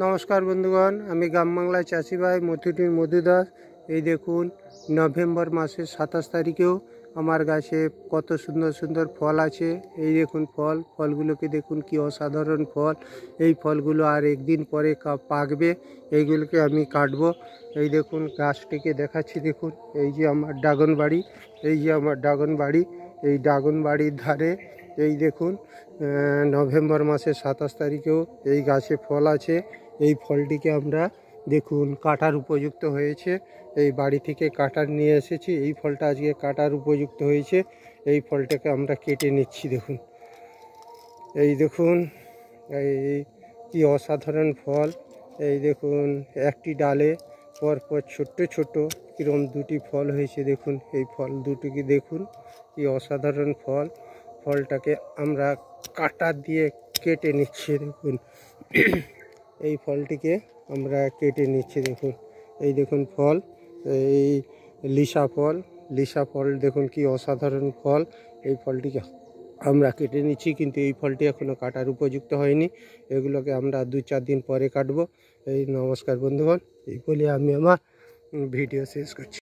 নমস্কার বন্ধুগণ, আমি গ্রাম বাংলার চাষি ভাই মথুটির মধু দাস। এই দেখুন, নভেম্বর মাসের 27 তারিখেও আমার গাছে কত সুন্দর সুন্দর ফল আছে। এই দেখুন ফলগুলোকে দেখুন, কি অসাধারণ ফল। এই ফলগুলো আর একদিন পরে পাকবে, এইগুলোকে আমি কাটবো। এই দেখুন গাছটিকে দেখাচ্ছি, দেখুন এই যে আমার ড্রাগন বাড়ি, এই ড্রাগন বাড়ির ধারে এই দেখুন নভেম্বর মাসের 27 তারিখেও এই গাছে ফল আছে। এই ফলটিকে আমরা দেখুন কাটার উপযুক্ত হয়েছে। এই বাড়ি থেকে কাটার নিয়ে এসেছি, এই ফলটা আজকে কাটার উপযুক্ত হয়েছে। এই ফলটাকে আমরা কেটে নিচ্ছি। দেখুন এই দেখুন, এই কি অসাধারণ ফল। এই দেখুন একটি ডালে পরপর ছোট্ট ছোট্ট কিরম দুটি ফল হয়েছে। দেখুন এই ফল দুটিকে দেখুন, কি অসাধারণ ফল। ফলটাকে আমরা কাটার দিয়ে কেটে নিচ্ছি। দেখুন এই ফলটিকে আমরা কেটে নিচ্ছি। দেখুন এই দেখুন ফল, এই লিসা ফল দেখুন কি অসাধারণ ফল। এই ফলটিকে আমরা কেটে নিচ্ছি, কিন্তু এই ফলটি এখনও কাটার উপযুক্ত হয়নি। এগুলোকে আমরা 2-4 দিন পরে কাটবো। এই নমস্কার বন্ধুগণ, এই বলে আমি আমার ভিডিও শেষ করছি।